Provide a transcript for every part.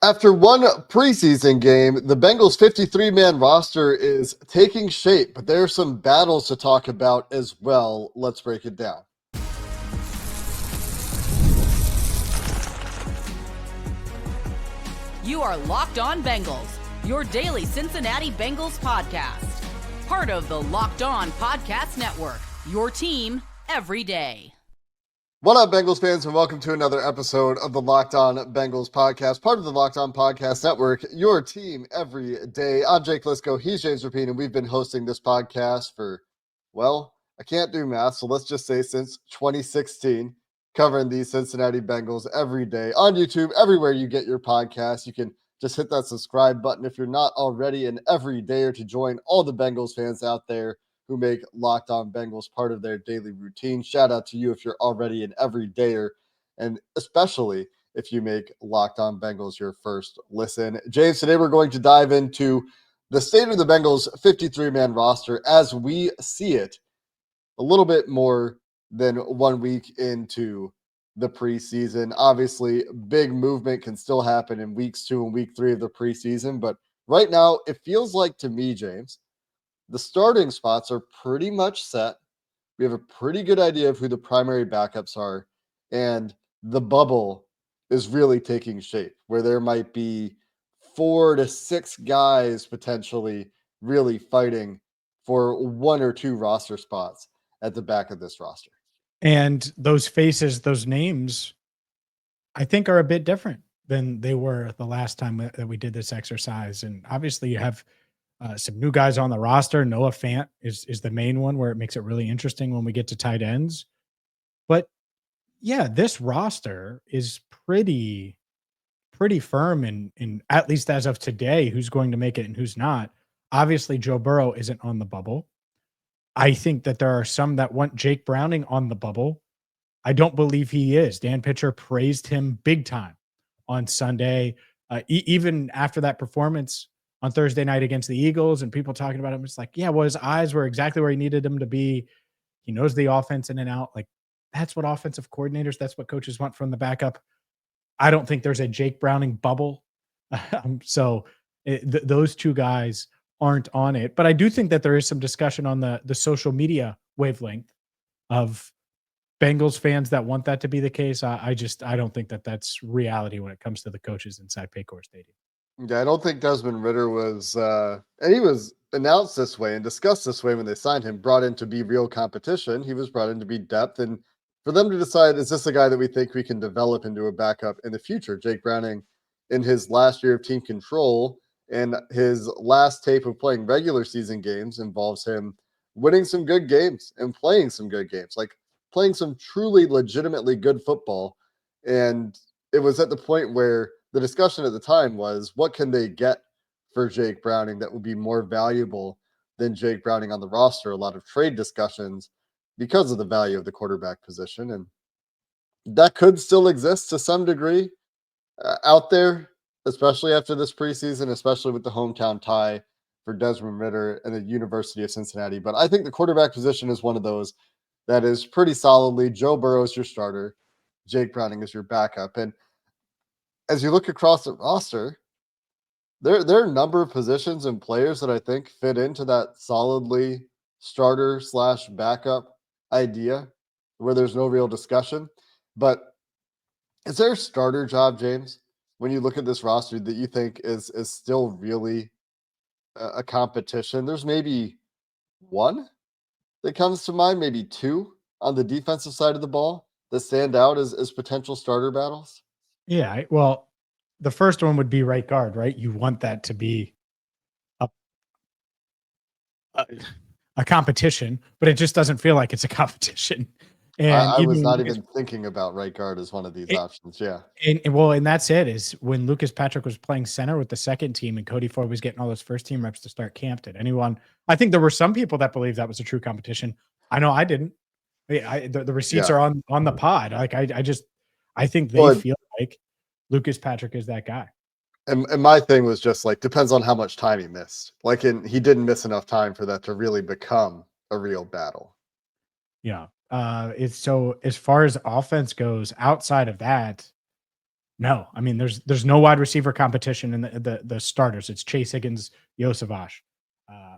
After one preseason game, the Bengals' 53-man roster is taking shape, but there are some battles to talk about as well. Let's break it down. You are Locked On Bengals, your daily Cincinnati Bengals podcast. Part of the Locked On Podcast Network, your team every day. What up, Bengals fans, and welcome to another episode of the Locked On Bengals podcast, part of the Locked On Podcast Network, your team every day. I'm Jake Liscow, he's James Rapien, and we've been hosting this podcast for, well, I can't do math, so let's just say since 2016, covering the Cincinnati Bengals every day on YouTube, everywhere you get your podcasts. You can just hit that subscribe button if you're not already an everydayer to join all the Bengals fans out there who make Locked On Bengals part of their daily routine. Shout out to you if you're already an everydayer, and especially if you make Locked On Bengals your first listen. James, today we're going to dive into the state of the Bengals 53-man roster as we see it a little bit more than 1 week into the preseason. Obviously, big movement can still happen in weeks 2 and week 3 of the preseason, but right now it feels like to me, James, the starting spots are pretty much set. We have a pretty good idea of who the primary backups are, and the bubble is really taking shape, where there might be 4 to 6 guys potentially really fighting for 1 or 2 roster spots at the back of this roster. And those faces, those names, I think are a bit different than they were the last time that we did this exercise. And obviously you have some new guys on the roster. Noah Fant is the main one, where it makes it really interesting when we get to tight ends. But yeah, this roster is pretty firm in at least as of today, who's going to make it and who's not. Obviously, Joe Burrow isn't on the bubble. I think that there are some that want Jake Browning on the bubble. I don't believe he is. Dan Pitcher praised him big time on Sunday, even after that performance on Thursday night against the Eagles, and people talking about him. It's like, yeah, well, his eyes were exactly where he needed him to be. He knows the offense in and out. Like, that's what offensive coordinators, that's what coaches want from the backup. I don't think there's a Jake Browning bubble. Those two guys aren't on it. But I do think that there is some discussion on the social media wavelength of Bengals fans that want that to be the case. I don't think that that's reality when it comes to the coaches inside Paycor Stadium. Yeah, I don't think Desmond Ridder was, and he was announced this way and discussed this way when they signed him, brought in to be real competition. He was brought in to be depth. And for them to decide, is this a guy that we think we can develop into a backup in the future? Jake Browning, in his last year of team control and his last tape of playing regular season games, involves him winning some good games and playing some good games, like playing some truly legitimately good football. And it was at the point where the discussion at the time was, what can they get for Jake Browning that would be more valuable than Jake Browning on the roster? A lot of trade discussions because of the value of the quarterback position. And that could still exist to some degree out there, especially after this preseason, especially with the hometown tie for Desmond Ridder and the University of Cincinnati. But I think the quarterback position is one of those that is pretty solidly Joe Burrow is your starter, Jake Browning is your backup. And as you look across the roster, there are a number of positions and players that I think fit into that solidly starter / backup idea where there's no real discussion. But is there a starter job, James, when you look at this roster that you think is still really a competition? There's maybe one that comes to mind, maybe two on the defensive side of the ball that stand out as potential starter battles. Yeah, well, the first one would be right guard, right? You want that to be a competition, but it just doesn't feel like it's a competition. And I was not even thinking about right guard as one of these options. Yeah. And that's it, is when Lucas Patrick was playing center with the second team and Cody Ford was getting all those first team reps to start camp. Did anyone, I think there were some people that believed that was a true competition. I know I didn't. The receipts are on the pod. Like I think they feel like Lucas Patrick is that guy. And my thing was just like, depends on how much time he missed. Like he didn't miss enough time for that to really become a real battle. Yeah. It's so, as far as offense goes, outside of that, No, I mean, there's no wide receiver competition in the starters. It's Chase Higgins, Yosavash,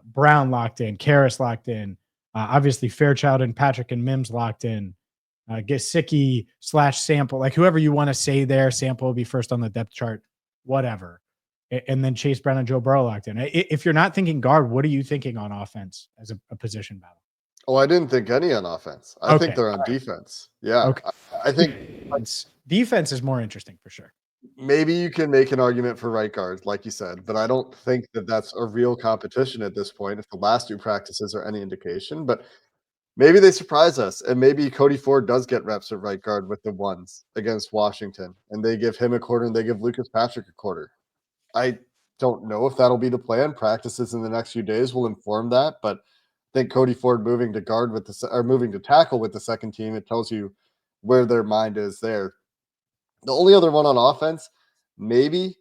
Brown locked in, Karras locked in, obviously Fairchild and Patrick and Mims locked in, Gesicki / Sample, like whoever you want to say there. Sample will be first on the depth chart, whatever. And then Chase Brown and Joe Burrow locked in. If you're not thinking guard, what are you thinking on offense as a position battle? Oh, I didn't think any on offense. I think Okay, they're on all right. defense. Yeah. Okay. I think Defense is more interesting for sure. maybe you can make an argument for right guard, like you said, but I don't think that that's a real competition at this point if the last two practices are any indication. But maybe they surprise us, and maybe Cody Ford does get reps at right guard with the ones against Washington, and they give him a quarter and they give Lucas Patrick a quarter. I don't know if that'll be the plan. Practices in the next few days will inform that, but I think Cody Ford moving to guard with moving to tackle with the second team, it tells you where their mind is there. The only other one on offense, maybe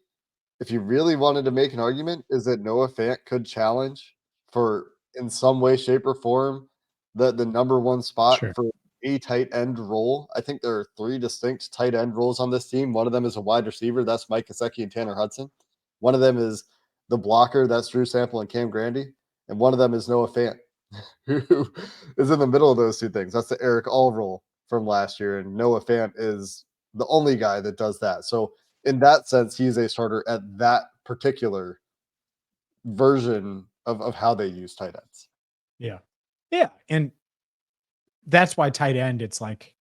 if you really wanted to make an argument, is that Noah Fant could challenge for in some way, shape, or form the number one spot Sure. for a tight end role. I think there are three distinct tight end roles on this team. One of them is a wide receiver, that's Mike Gesicki and Tanner Hudson. One of them is the blocker, that's Drew Sample and Cam Grandy, and one of them is Noah Fant, who is in the middle of those two things. That's the Eric All role from last year, and Noah Fant is the only guy that does that. So in that sense, he's a starter at that particular version of how they use tight ends. Yeah. Yeah. And that's why tight end, it's like,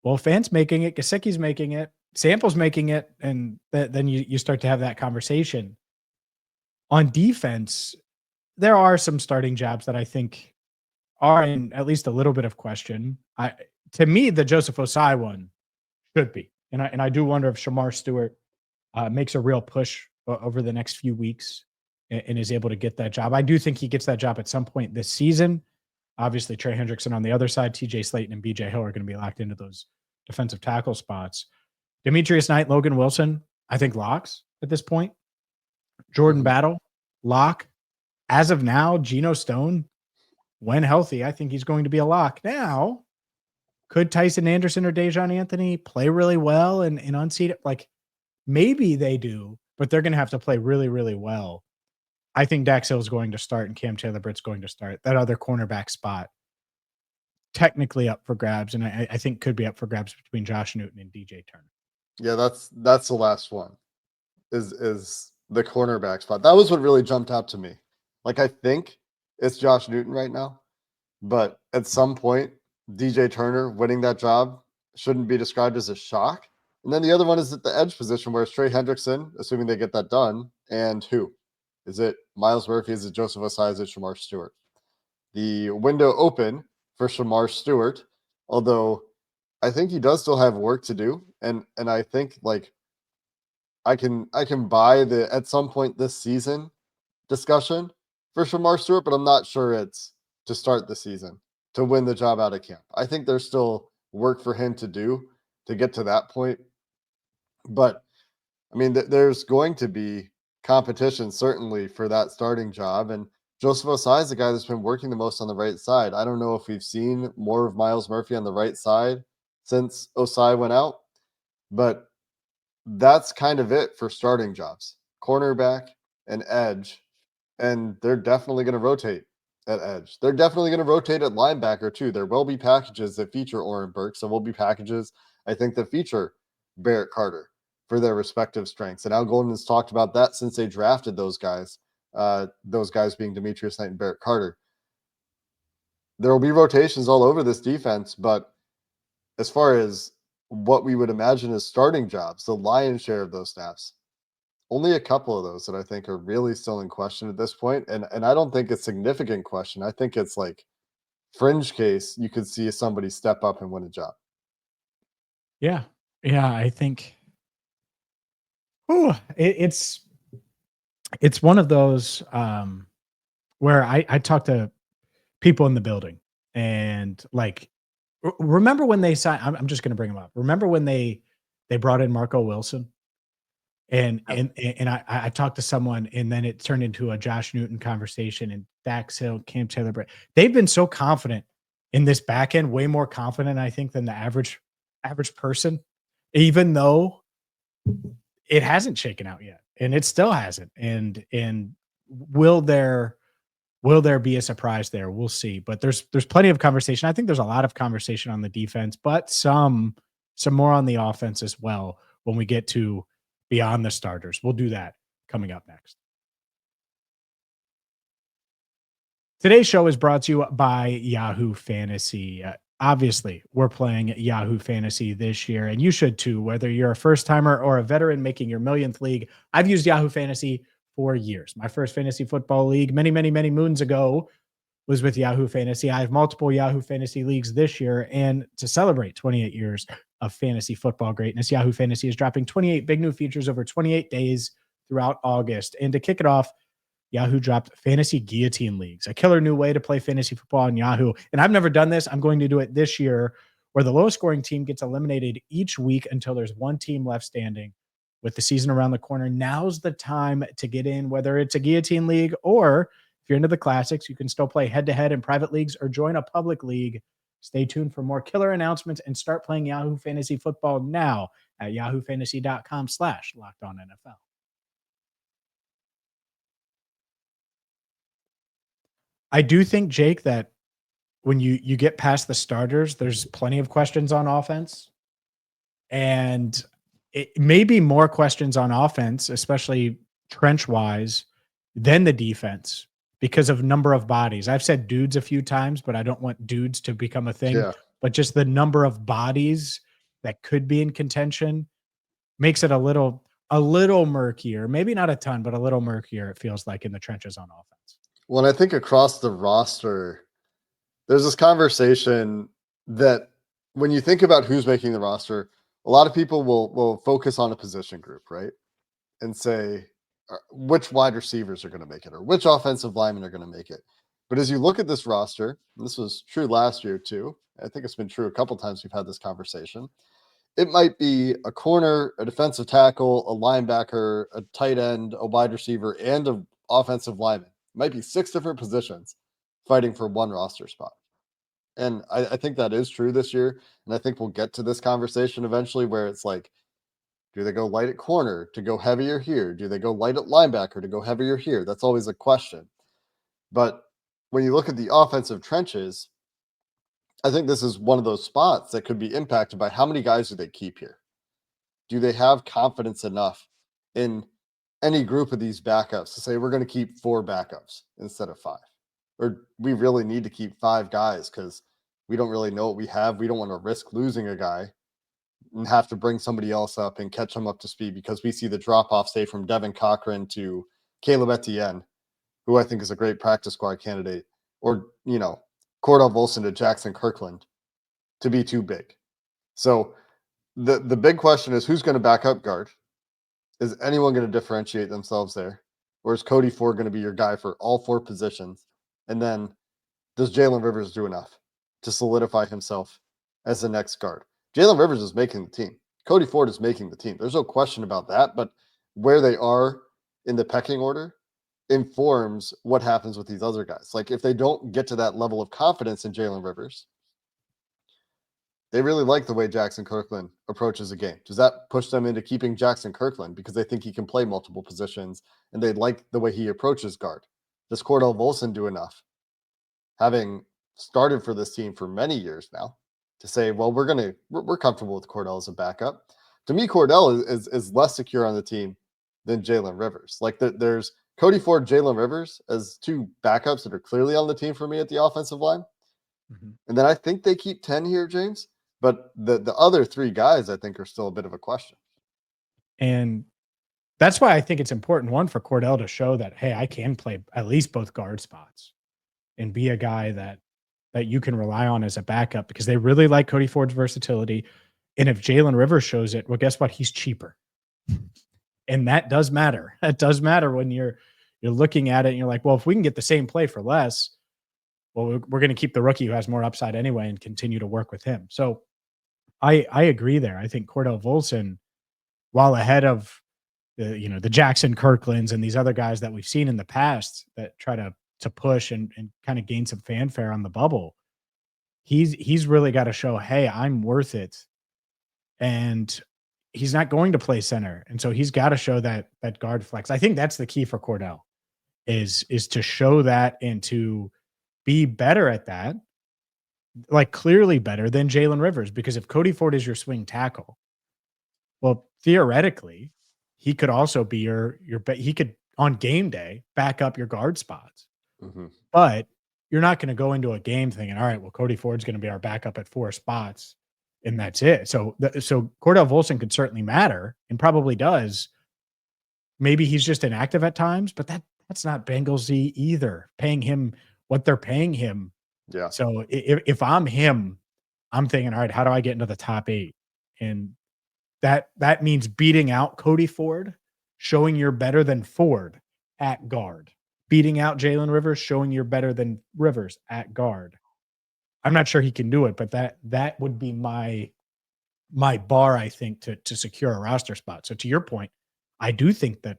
well, Fant's making it, Gesicki's making it, Sample's making it, and then you start to have that conversation. On defense, there are some starting jobs that I think are in at least a little bit of question. To me, the Joseph Osai one should be. And I do wonder if Shamar Stewart makes a real push over the next few weeks and is able to get that job. I do think he gets that job at some point this season. Obviously, Trey Hendrickson on the other side, TJ Slayton and BJ Hill are going to be locked into those defensive tackle spots. Demetrius Knight, Logan Wilson, I think locks at this point. Jordan Battle, lock. As of now, Geno Stone, when healthy, I think he's going to be a lock. Now, could Tyson Anderson or Dejon Anthony play really well and unseat it? Like, maybe they do, but they're going to have to play really, really well. I think Dax Hill is going to start and Cam Taylor-Britt's going to start. That other cornerback spot, technically up for grabs, and I think could be up for grabs between Josh Newton and DJ Turner. Yeah, that's the last one. Is the cornerback spot. That was what really jumped out to me. Like, I think it's Josh Newton right now, but at some point, DJ Turner winning that job shouldn't be described as a shock. And then the other one is at the edge position where it's Trey Hendrickson, assuming they get that done. And who? Is it Myles Murphy? Is it Joseph Osai? Is it Shamar Stewart? The window open for Shamar Stewart, although I think he does still have work to do. And I think like I can buy the at some point this season discussion for Shamar Stewart, but I'm not sure it's to start the season to win the job out of camp. I think there's still work for him to do to get to that point. But I mean, there's going to be competition certainly for that starting job. And Joseph Osai is the guy that's been working the most on the right side. I don't know if we've seen more of Myles Murphy on the right side since Osai went out, but that's kind of it for starting jobs, cornerback and edge. And they're definitely going to rotate at edge. They're definitely going to rotate at linebacker too. There will be packages that feature Oren Burks. There will be packages, I think, that feature Barrett Carter for their respective strengths. And Al Golden has talked about that since they drafted those guys being Demetrius Knight and Barrett Carter. There will be rotations all over this defense, but as far as what we would imagine as starting jobs, the lion's share of those snaps, only a couple of those that I think are really still in question at this point. And I don't think it's significant question. I think it's like fringe case you could see somebody step up and win a job. Yeah. Yeah, I think it's one of those where I talk to people in the building and like remember when they signed, I'm just going to bring them up. Remember when they brought in Marco Wilson? And I talked to someone, and then it turned into a Josh Newton conversation, and Dax Hill, Cam Taylor-Britt. They've been so confident in this back end, way more confident, I think, than the average person. even though it hasn't shaken out yet, and it still hasn't. And will there be a surprise there? We'll see. But there's plenty of conversation. I think there's a lot of conversation on the defense, but some more on the offense as well when we get to beyond the starters. We'll do that coming up next. Today's show is brought to you by Yahoo Fantasy. Obviously, we're playing Yahoo Fantasy this year, and you should too, whether you're a first-timer or a veteran making your millionth league. I've used Yahoo Fantasy for years. My first fantasy football league many, many, many moons ago was with Yahoo Fantasy. I have multiple Yahoo Fantasy leagues this year, and to celebrate 28 years of fantasy football greatness, Yahoo Fantasy is dropping 28 big new features over 28 days throughout August. And to kick it off, Yahoo dropped Fantasy Guillotine Leagues, a killer new way to play fantasy football on Yahoo. And I've never done this. I'm going to do it this year, where the lowest scoring team gets eliminated each week until there's one team left standing. With the season around the corner, now's the time to get in, whether it's a Guillotine League or if you're into the classics, you can still play head-to-head in private leagues or join a public league. Stay tuned for more killer announcements and start playing Yahoo Fantasy Football now at yahoofantasy.com/LockedOnNFL. I do think, Jake, that when you get past the starters, there's plenty of questions on offense. And it may be more questions on offense, especially trench-wise, than the defense because of number of bodies. I've said dudes a few times, but I don't want dudes to become a thing. Yeah. But just the number of bodies that could be in contention makes it a little murkier. Maybe not a ton, but a little murkier, it feels like, in the trenches on offense. When I think across the roster, there's this conversation that when you think about who's making the roster, a lot of people will focus on a position group, right? And say which wide receivers are going to make it or which offensive linemen are going to make it. But as you look at this roster, and this was true last year too, I think it's been true a couple times we've had this conversation. It might be a corner, a defensive tackle, a linebacker, a tight end, a wide receiver, and an offensive lineman. It might be 6 different positions fighting for one roster spot. And I think that is true this year. And I think we'll get to this conversation eventually where it's like, do they go light at corner to go heavier here? Do they go light at linebacker to go heavier here? That's always a question. But when you look at the offensive trenches, I think this is one of those spots that could be impacted by how many guys do they keep here? Do they have confidence enough in any group of these backups to say we're going to keep 4 backups instead of 5? Or we really need to keep 5 guys because we don't really know what we have. We don't want to risk losing a guy and have to bring somebody else up and catch them up to speed because we see the drop-off, say, from Devin Cochran to Caleb Etienne, who I think is a great practice squad candidate, or, Cordell Volson to Jackson Kirkland to be too big. So the big question is who's going to back up guard? Is anyone going to differentiate themselves there? Or is Cody Ford going to be your guy for all 4 positions? And then does Jalen Rivers do enough to solidify himself as the next guard? Jalen Rivers is making the team. Cody Ford is making the team. There's no question about that. But where they are in the pecking order informs what happens with these other guys. Like if they don't get to that level of confidence in Jalen Rivers, they really like the way Jackson Kirkland approaches a game. Does that push them into keeping Jackson Kirkland because they think he can play multiple positions and they like the way he approaches guard? Does Cordell Volson do enough, having started for this team for many years now, to say, well, we're comfortable with Cordell as a backup? To me, Cordell is less secure on the team than Jalen Rivers. Like there's Cody Ford, Jalen Rivers as 2 backups that are clearly on the team for me at the offensive line. Mm-hmm. And then I think they keep 10 here, James. But the other 3 guys, I think, are still a bit of a question. And that's why I think it's important, one, for Cordell to show that, hey, I can play at least both guard spots and be a guy that you can rely on as a backup, because they really like Cody Ford's versatility. And if Jalen Rivers shows it, well, guess what? He's cheaper. And that does matter. That does matter when you're looking at it and you're like, well, if we can get the same play for less, well, we're going to keep the rookie who has more upside anyway and continue to work with him. So I agree there. I think Cordell Volson, while ahead of the Jackson Kirklands and these other guys that we've seen in the past that try to push and kind of gain some fanfare on the bubble, he's really got to show, hey, I'm worth it. And he's not going to play center. And so he's got to show that guard flex. I think that's the key for Cordell is to show that and to be better at that, like clearly better than Jalen Rivers. Because if Cody Ford is your swing tackle, well, theoretically, he could also be he could on game day back up your guard spots. Mm-hmm. But you're not going to go into a game thinking, all right, well, Cody Ford's going to be our backup at 4 spots, and that's it. So Cordell Volson could certainly matter and probably does. Maybe he's just inactive at times, but that's not Bengals-y either. Paying him what they're paying him. Yeah. So if I'm him, I'm thinking, all right, how do I get into the top 8? And that means beating out Cody Ford, showing you're better than Ford at guard. Beating out Jalen Rivers, showing you're better than Rivers at guard. I'm not sure he can do it, but that would be my bar, I think, to secure a roster spot. So to your point, I do think that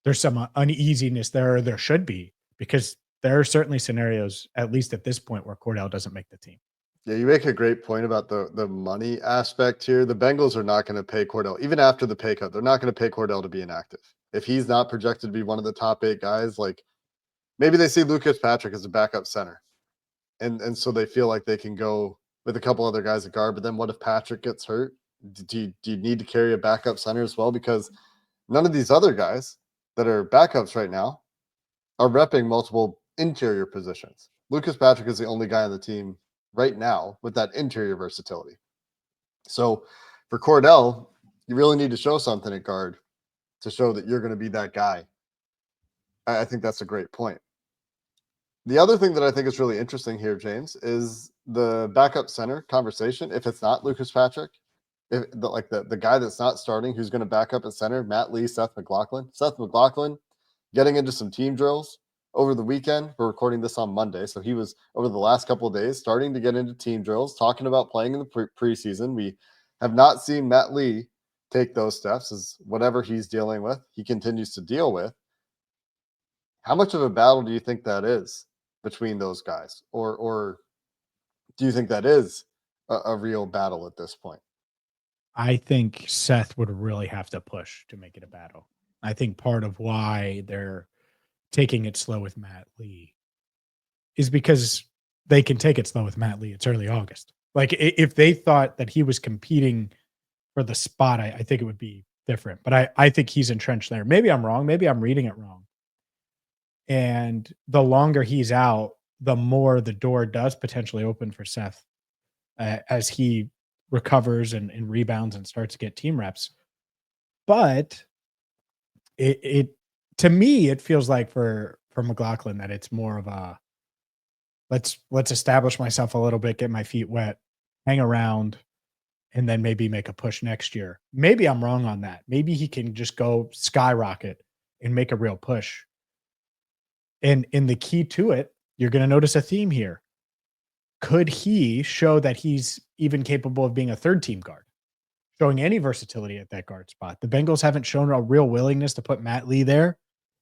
there's some uneasiness there, or there should be, because there are certainly scenarios, at least at this point, where Cordell doesn't make the team. Yeah, you make a great point about the money aspect here. The Bengals are not going to pay Cordell, even after the pay cut. They're not going to pay Cordell to be inactive. If he's not projected to be one of the top 8 guys, like maybe they see Lucas Patrick as a backup center, and so they feel like they can go with a couple other guys at guard. But then what if Patrick gets hurt? Do you need to carry a backup center as well? Because none of these other guys that are backups right now are repping multiple interior positions. Lucas Patrick is the only guy on the team right now with that interior versatility. So for Cordell, you really need to show something at guard to show that you're going to be that guy. I think that's a great point. The other thing that I think is really interesting here, James, is the backup center conversation. If it's not Lucas Patrick, if the guy that's not starting, who's going to back up at center, Matt Lee, Seth McLaughlin. Seth McLaughlin getting into some team drills over the weekend. We're recording this on Monday. So he was, over the last couple of days, starting to get into team drills, talking about playing in the preseason. We have not seen Matt Lee take those steps, as whatever he's dealing with, he continues to deal with. How much of a battle do you think that is between those guys? Or do you think that is a real battle at this point? I think Seth would really have to push to make it a battle. I think part of why they're taking it slow with Matt Lee is because they can take it slow with Matt Lee. It's early August. Like if they thought that he was competing for the spot, I think it would be different. But I think he's entrenched there. Maybe I'm wrong. Maybe I'm reading it wrong. And the longer he's out, the more the door does potentially open for Seth as he recovers and rebounds and starts to get team reps. But it to me, it feels like for McLaughlin that it's more of a let's establish myself a little bit, get my feet wet, hang around, and then maybe make a push next year. Maybe I'm wrong on that. Maybe he can just go skyrocket and make a real push. And in the key to it, you're going to notice a theme here. Could he show that he's even capable of being a third team guard, showing any versatility at that guard spot? The Bengals haven't shown a real willingness to put Matt Lee there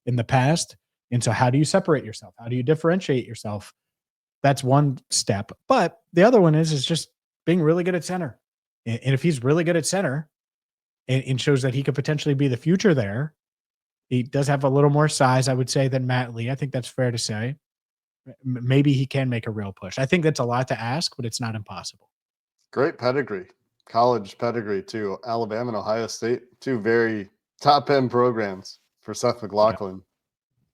in the past. And so how do you separate yourself? How do you differentiate yourself? That's one step. But the other one is just being really good at center. And if he's really good at center and shows that he could potentially be the future there, he does have a little more size, I would say, than Matt Lee. I think that's fair to say. Maybe he can make a real push. I think that's a lot to ask, but it's not impossible. Great pedigree, college pedigree too. Alabama and Ohio State, 2 very top-end programs for Seth McLaughlin.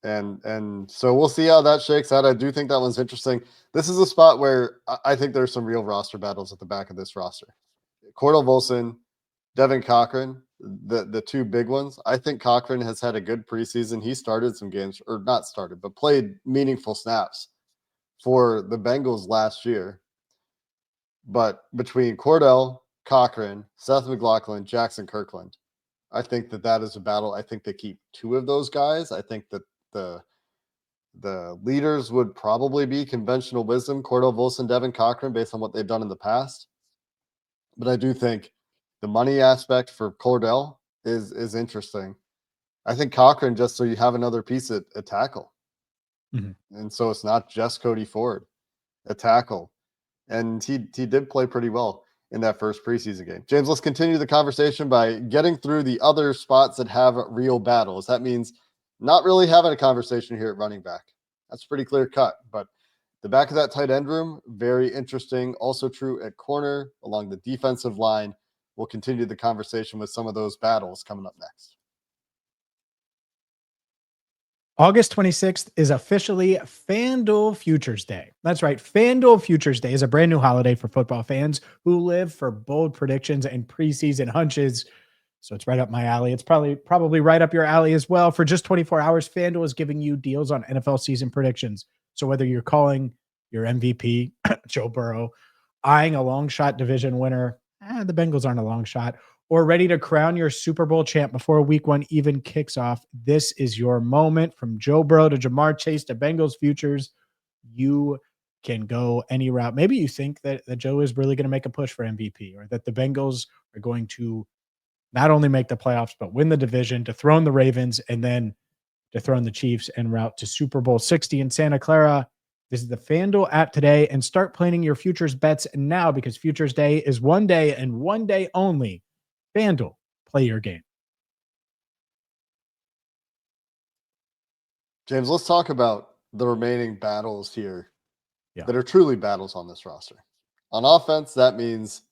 Yeah. And so we'll see how that shakes out. I do think that one's interesting. This is a spot where I think there's some real roster battles at the back of this roster. Cordell Volson, Devin Cochran, the 2 big ones. I think Cochran has had a good preseason. He started some games, or not started, but played meaningful snaps for the Bengals last year. But between Cordell, Cochran, Seth McLaughlin, Jackson Kirkland, I think that is a battle. I think they keep 2 of those guys. I think that the leaders would probably be conventional wisdom, Cordell Volson, Devin Cochran, based on what they've done in the past. But I do think the money aspect for Cordell is interesting. I think Cochran, just so you have another piece at tackle. Mm-hmm. And so it's not just Cody Ford at tackle. And he did play pretty well. in that first preseason game. James, let's continue the conversation by getting through the other spots that have real battles. That means not really having a conversation here at running back. That's pretty clear cut, but the back of that tight end room, very interesting. Also true at corner along the defensive line. We'll continue the conversation with some of those battles coming up next. August 26th is officially FanDuel Futures Day. That's right. FanDuel Futures Day is a brand new holiday for football fans who live for bold predictions and preseason hunches. So it's right up my alley. It's probably right up your alley as well. For just 24 hours, FanDuel is giving you deals on NFL season predictions. So whether you're calling your MVP, Joe Burrow, eyeing a long shot division winner, the Bengals aren't a long shot, or ready to crown your Super Bowl champ before week one even kicks off, this is your moment. From Joe Burrow to Jamar Chase to Bengals futures, you can go any route. Maybe you think that Joe is really going to make a push for MVP, or that the Bengals are going to not only make the playoffs, but win the division, dethrone the Ravens, and then dethrone the Chiefs en route to Super Bowl 60 in Santa Clara. Visit the FanDuel app today and start planning your futures bets now, because Futures Day is one day and one day only. FanDuel, play your game. James, let's talk about the remaining battles here that are truly battles on this roster. On offense, that means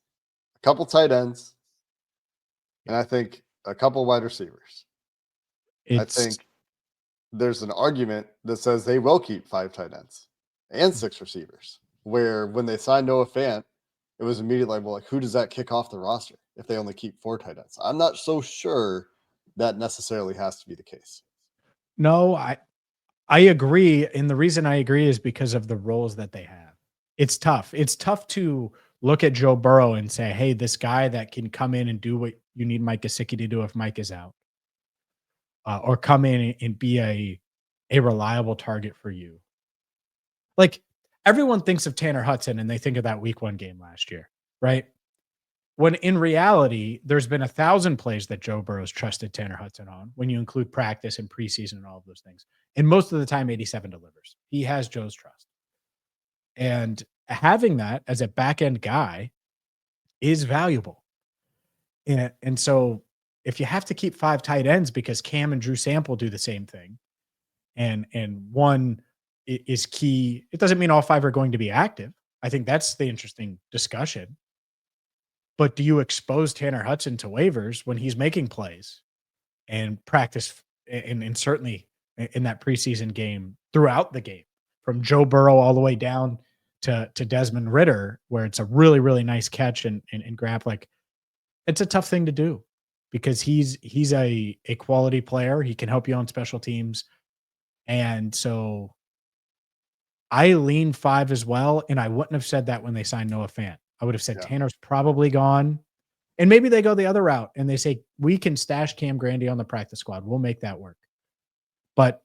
a couple tight ends, and I think a couple wide receivers. I think there's an argument that says they will keep 5 tight ends and 6 receivers, where when they signed Noah Fant, it was immediately like, well, who does that kick off the roster if they only keep 4 tight ends? I'm not so sure that necessarily has to be the case. No, I agree. And the reason I agree is because of the roles that they have. It's tough. It's tough to look at Joe Burrow and say, hey, this guy that can come in and do what you need Mike Gesicki to do if Mike is out, or come in and be a reliable target for you. Like, everyone thinks of Tanner Hudson and they think of that week 1 game last year, right? When in reality, there's been 1,000 plays that Joe Burrow's trusted Tanner Hudson on, when you include practice and preseason and all of those things. And most of the time, 87 delivers. He has Joe's trust. And having that as a back-end guy is valuable. And so if you have to keep 5 tight ends because Cam and Drew Sample do the same thing, and one is key, it doesn't mean all 5 are going to be active. I think that's the interesting discussion. But do you expose Tanner Hudson to waivers when he's making plays and practice, and certainly in that preseason game, throughout the game, from Joe Burrow all the way down to Desmond Ridder, where it's a really, really nice catch and grab? Like, it's a tough thing to do, because he's a quality player. He can help you on special teams. And so I lean 5 as well. And I wouldn't have said that when they signed Noah Fant. I would have said Tanner's probably gone. And maybe they go the other route and they say, we can stash Cam Grandy on the practice squad. We'll make that work. But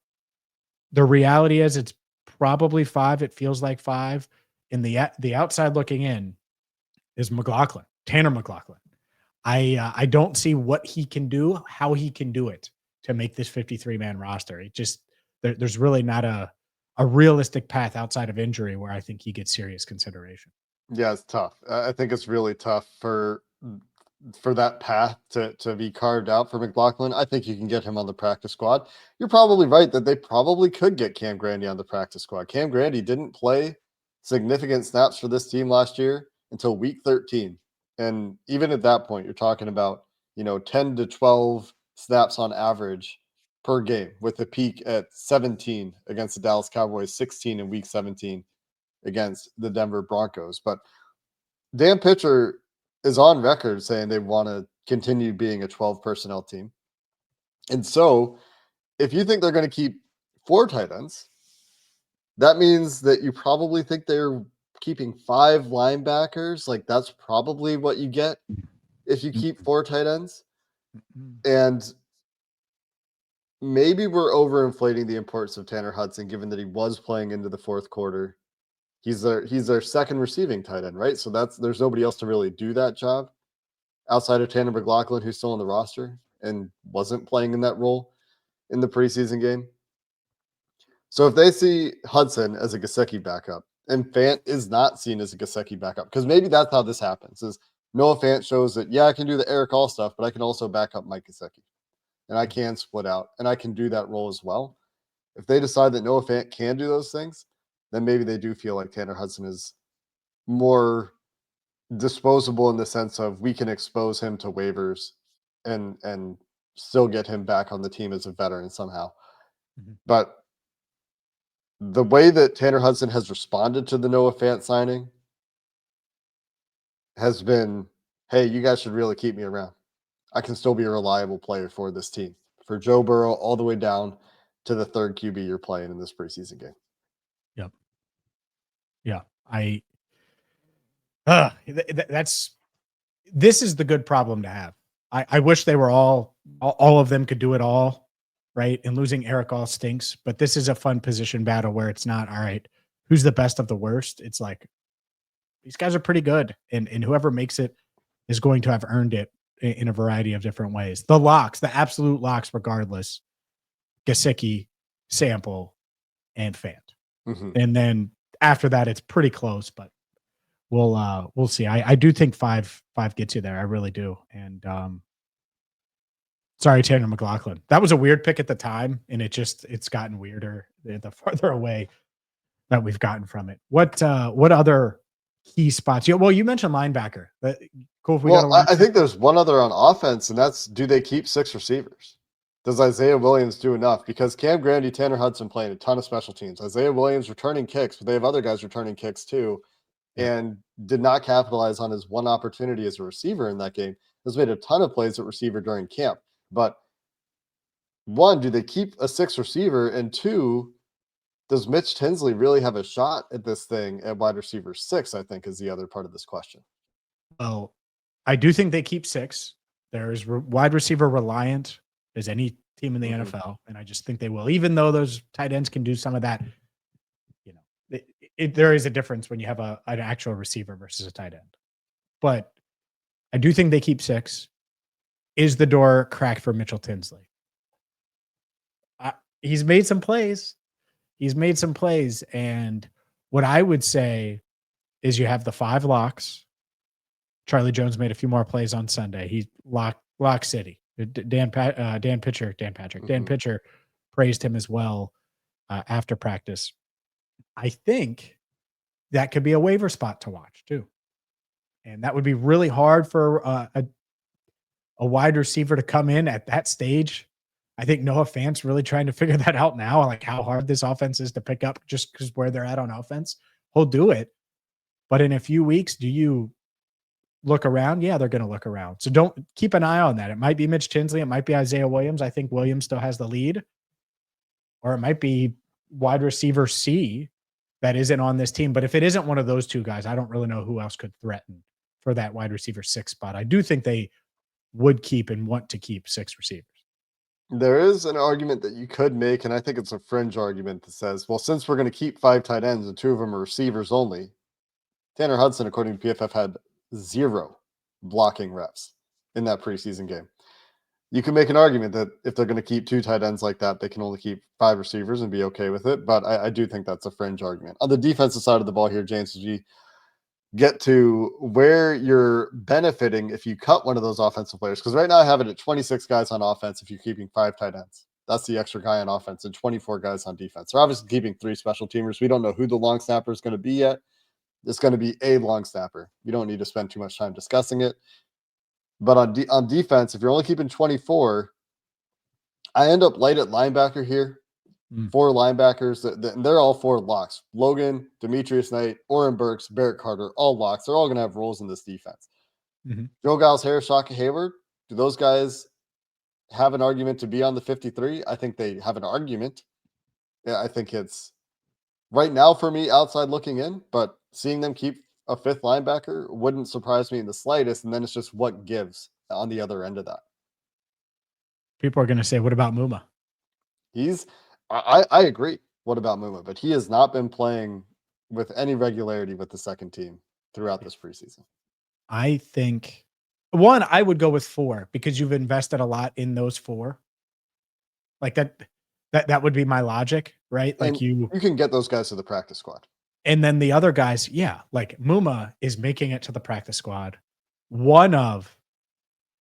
the reality is it's probably 5. It feels like 5. And the outside looking in is Tanner McLaughlin. I don't see what he can do, how he can do it to make this 53-man roster. It just, there's really not a realistic path outside of injury where I think he gets serious consideration. Yeah, it's tough. I think it's really tough for that path to be carved out for McLaughlin. I think you can get him on the practice squad. You're probably right that they probably could get Cam Grandy on the practice squad. Cam Grandy didn't play significant snaps for this team last year until week 13. And even at that point, you're talking about, 10 to 12 snaps on average per game, with a peak at 17 against the Dallas Cowboys, 16 in week 17 against the Denver Broncos. But Dan Pitcher is on record saying they want to continue being a 12 personnel team. And so if you think they're going to keep 4 tight ends, that means that you probably think they're keeping 5 linebackers. Like, that's probably what you get if you keep 4 tight ends. And maybe we're overinflating the importance of Tanner Hudson, given that he was playing into the 4th quarter. He's their second receiving tight end, right? So there's nobody else to really do that job outside of Tanner McLaughlin, who's still on the roster and wasn't playing in that role in the preseason game. So if they see Hudson as a Gesicki backup and Fant is not seen as a Gesicki backup, because maybe that's how this happens, is Noah Fant shows that, yeah, I can do the Eric All stuff, but I can also back up Mike Gesicki. And I can split out, and I can do that role as well. If they decide that Noah Fant can do those things, then maybe they do feel like Tanner Hudson is more disposable in the sense of we can expose him to waivers and still get him back on the team as a veteran somehow. Mhm. But the way that Tanner Hudson has responded to the Noah Fant signing has been, hey, you guys should really keep me around. I can still be a reliable player for this team. For Joe Burrow, all the way down to the third QB you're playing in this preseason game. Yep. Yeah. This is the good problem to have. I wish they were all of them could do it all, right? And losing Eric All stinks, but this is a fun position battle where it's not, all right, who's the best of the worst? It's like, these guys are pretty good. And whoever makes it is going to have earned it in a variety of different ways. The locks, the absolute locks, regardless, Gesicki, Sample, and Fant. Mm-hmm. And then after that, it's pretty close, but we'll see. I do think five gets you there. I really do. And sorry, Tanner McLaughlin. That was a weird pick at the time, and it's gotten weirder the farther away that we've gotten from it. What other key spots? You mentioned linebacker. Cool. If we got I think there's one other on offense, and that's, do they keep 6 receivers? Does Isaiah Williams do enough? Because Cam Grandy, Tanner Hudson playing a ton of special teams. Isaiah Williams returning kicks, but they have other guys returning kicks too, and did not capitalize on his one opportunity as a receiver in that game. Has made a ton of plays at receiver during camp. But one, do they keep a 6 receiver? And two, does Mitch Tinsley really have a shot at this thing at wide receiver 6, I think, is the other part of this question. Well, I do think they keep 6. There's wide receiver reliant as any team in the NFL, and I just think they will. Even though those tight ends can do some of that, there is a difference when you have an actual receiver versus a tight end. But I do think they keep 6. Is the door cracked for Mitchell Tinsley? He's made some plays. And what I would say is you have the 5 locks. Charlie Jones made a few more plays on Sunday. He lock city. Dan Pitcher praised him as well after practice. I think that could be a waiver spot to watch too. And that would be really hard for a wide receiver to come in at that stage. I think Noah Fant's really trying to figure that out now, like how hard this offense is to pick up just because where they're at on offense. He'll do it. But in a few weeks, do you look around? Yeah, they're going to look around. So don't keep an eye on that. It might be Mitch Tinsley. It might be Isaiah Williams. I think Williams still has the lead. Or it might be wide receiver C that isn't on this team. But if it isn't one of those two guys, I don't really know who else could threaten for that wide receiver 6 spot. I do think they would keep and want to keep 6 receivers. There is an argument that you could make, and I think it's a fringe argument that says, well, since we're going to keep 5 tight ends and 2 of them are receivers only, Tanner Hudson, according to PFF, had 0 blocking reps in that preseason game. You can make an argument that if they're going to keep 2 tight ends like that, they can only keep 5 receivers and be okay with it. But I do think that's a fringe argument. On the defensive side of the ball here, James, as you get to where you're benefiting if you cut one of those offensive players, because right now I have it at 26 guys on offense if you're keeping 5 tight ends. That's the extra guy on offense, and 24 guys on defense. They're obviously keeping 3 special teamers. We don't know who the long snapper is going to be yet. It's going to be a long snapper. You don't need to spend too much time discussing it. But on defense, if you're only keeping 24, I end up light at linebacker here. 4 linebackers, and they're all 4 locks. Logan, Demetrius Knight, Oren Burks, Barrett Carter, all locks. They're all going to have roles in this defense. Joe Giles Harris, Shaka Hayward, do those guys have an argument to be on the 53? I think they have an argument. Yeah, I think it's right now for me outside looking in, but seeing them keep a 5th linebacker wouldn't surprise me in the slightest. And then it's just what gives on the other end of that. People are going to say, what about Muma? I agree. What about Muma? But he has not been playing with any regularity with the second team throughout this preseason. I think I would go with 4 because you've invested a lot in those 4. Like that would be my logic, right? Like you can get those guys to the practice squad. And then the other guys, yeah, like Muma is making it to the practice squad. one of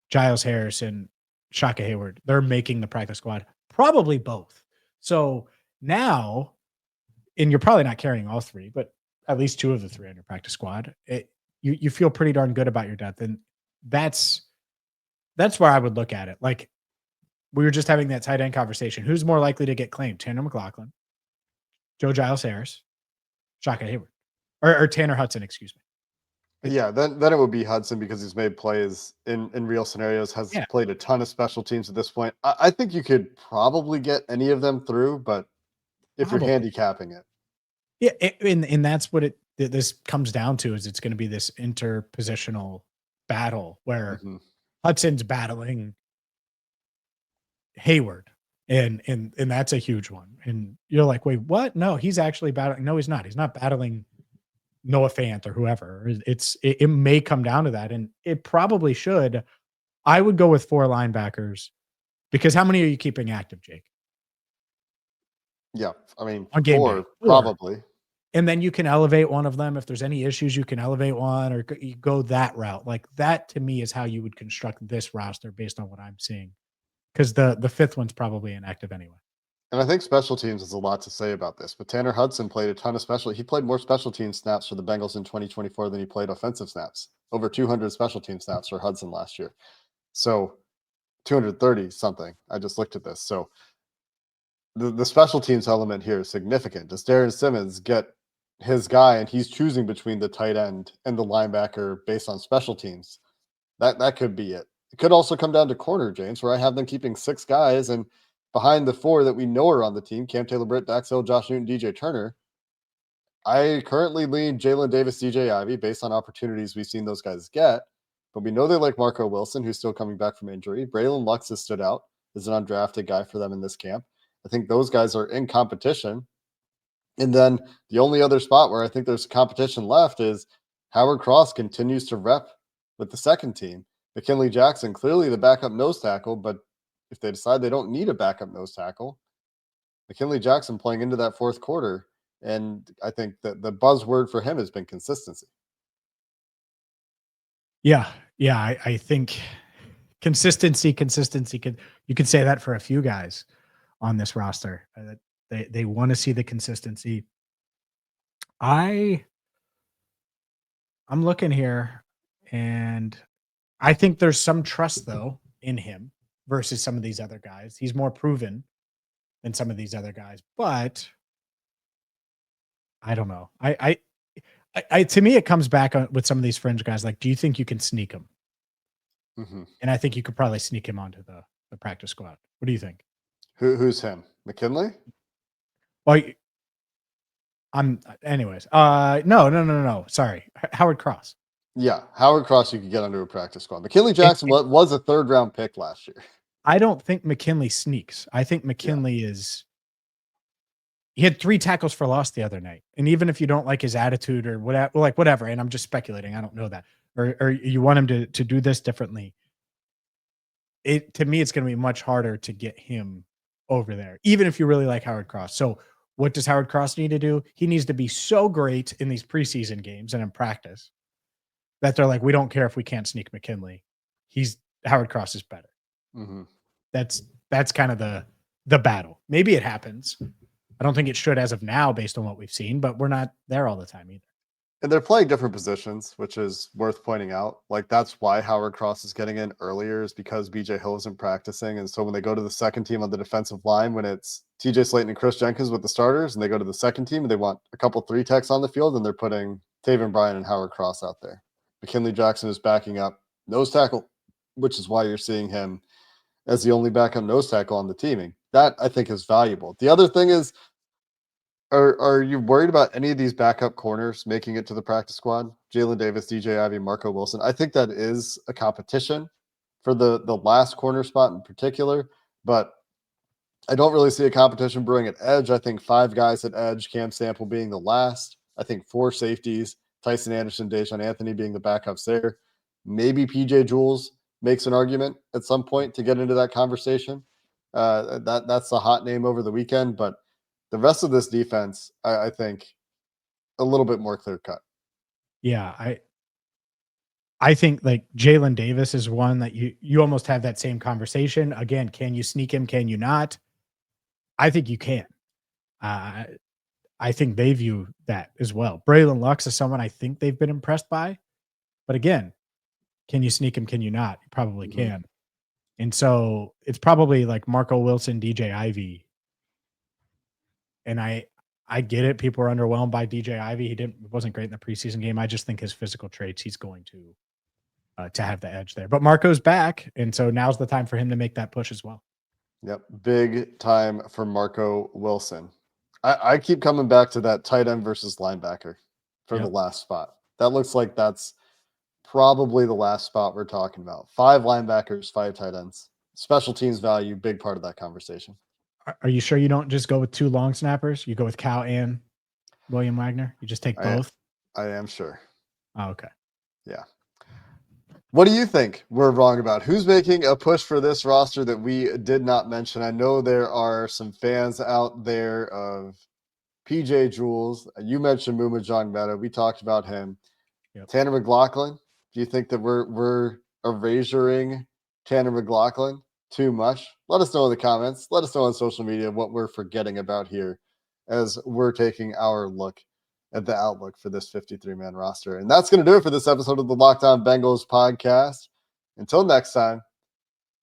Giles Harris and Shaka Hayward, they're making the practice squad, probably both. So now, and you're probably not carrying all three, but at least two of the three on your practice squad. You feel pretty darn good about your depth, and that's where I would look at it. Like, we were just having that tight end conversation. Who's more likely to get claimed? Tanner McLaughlin, Joe Giles Harris, Shaka Hayward, or Tanner Hudson, excuse me. Yeah, then it would be Hudson because he's made plays in real scenarios, has Yeah. played a ton of special teams at this point. I think you could probably get any of them through, but if you're Probably. handicapping it. Yeah, and that's what this comes down to, is it's going to be this interpositional battle where Hudson's battling Hayward, and that's a huge one. And you're like, wait, what? No, he's actually battling. No, he's not. He's not battling Noah Fant or whoever. It may come down to that, and it probably should. I would go with 4 linebackers, because how many are you keeping active, Jake? Yeah, I mean, On game 4 day. 4. probably. And then you can elevate one of them. If there's any issues, you can elevate one, or you go that route. Like, that to me is how you would construct this roster based on what I'm seeing. Because the fifth one's probably inactive anyway. And I think special teams has a lot to say about this. But Tanner Hudson played a ton of he played more special team snaps for the Bengals in 2024 than he played offensive snaps. Over 200 special team snaps for Hudson last year. So 230 something. I just looked at this. So the special teams element here is significant. Does Darren Simmons get his guy, and he's choosing between the tight end and the linebacker based on special teams? That could be it. It could also come down to corner, James, where I have them keeping 6 guys, and behind the 4 that we know are on the team, Cam Taylor-Britt, Dax Hill, Josh Newton, DJ Turner, I currently lean Jalen Davis, DJ Ivey based on opportunities we've seen those guys get. But we know they like Marco Wilson, who's still coming back from injury. Braylon Lux has stood out as an undrafted guy for them in this camp. I think those guys are in competition. And then the only other spot where I think there's competition left is Howard Cross continues to rep with the second team. McKinley Jackson, clearly the backup nose tackle, but if they decide they don't need a backup nose tackle, McKinley Jackson playing into that fourth quarter. And I think that the buzzword for him has been consistency. Yeah. I think consistency. You could say that for a few guys on this roster. They want to see the consistency. I'm looking here, and I think there's some trust though in him versus some of these other guys. He's more proven than some of these other guys, but I don't know. I to me, it comes back with some of these fringe guys. Like, do you think you can sneak him? And I think you could probably sneak him onto the practice squad. What do you think? Who's him? McKinley? Well, anyways. No. Sorry. Howard Cross. Yeah. Howard Cross, you could get under a practice squad. McKinley Jackson was a 3rd round pick last year. I don't think McKinley sneaks. I think McKinley he had 3 tackles for loss the other night. And even if you don't like his attitude or whatever, and I'm just speculating, I don't know that, or you want him to do this differently, to me, it's going to be much harder to get him over there, even if you really like Howard Cross. So what does Howard Cross need to do? He needs to be so great in these preseason games and in practice that they're like, we don't care if we can't sneak McKinley. Howard Cross is better. That's kind of the battle. Maybe it happens. I don't think it should as of now based on what we've seen, but we're not there all the time either. And they're playing different positions, which is worth pointing out. Like, that's why Howard Cross is getting in earlier, is because BJ Hill isn't practicing. And so when they go to the second team on the defensive line, when it's TJ Slayton and Chris Jenkins with the starters, and they go to the second team and they want a couple 3 techs on the field, and they're putting Taven Bryan and Howard Cross out there. McKinley Jackson is backing up nose tackle, which is why you're seeing him as the only backup nose tackle on the teaming. That, I think, is valuable. The other thing is, are you worried about any of these backup corners making it to the practice squad? Jalen Davis, DJ Ivey, Marco Wilson. I think that is a competition for the last corner spot in particular, but I don't really see a competition brewing at edge. I think 5 guys at edge, Cam Sample being the last. I think 4 safeties, Tyson Anderson, Deshaun Anthony being the backups there. Maybe PJ Jules makes an argument at some point to get into that conversation. That's the hot name over the weekend, but the rest of this defense, I think, a little bit more clear cut. Yeah, I think like Jalen Davis is one that you almost have that same conversation. Again, can you sneak him? Can you not? I think you can. I think they view that as well. Braylon Lux is someone I think they've been impressed by. But again, can you sneak him? Can you not? You probably can. And so it's probably like Marco Wilson, DJ Ivy. And I get it. People are underwhelmed by DJ Ivy. He wasn't great in the preseason game. I just think his physical traits, he's going to have the edge there. But Marco's back, and so now's the time for him to make that push as well. Yep, big time for Marco Wilson. I keep coming back to that tight end versus linebacker for the last spot. That looks like that's probably the last spot we're talking about. 5 linebackers, 5 tight ends. Special teams value, big part of that conversation. Are you sure you don't just go with 2 long snappers? You go with Cal and William Wagner? You just take both? I am sure. Oh, okay. Yeah. What do you think we're wrong about? Who's making a push for this roster that we did not mention? I know there are some fans out there of PJ Jules. You mentioned Muma Jongmeta. We talked about him. Yep. Tanner McLaughlin. Do you think that we're erasuring Tanner McLaughlin too much? Let us know in the comments. Let us know on social media what we're forgetting about here as we're taking our look at the outlook for this 53-man roster. And that's going to do it for this episode of the Locked On Bengals podcast. Until next time,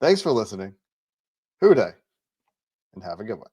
thanks for listening. Hoo day, and have a good one.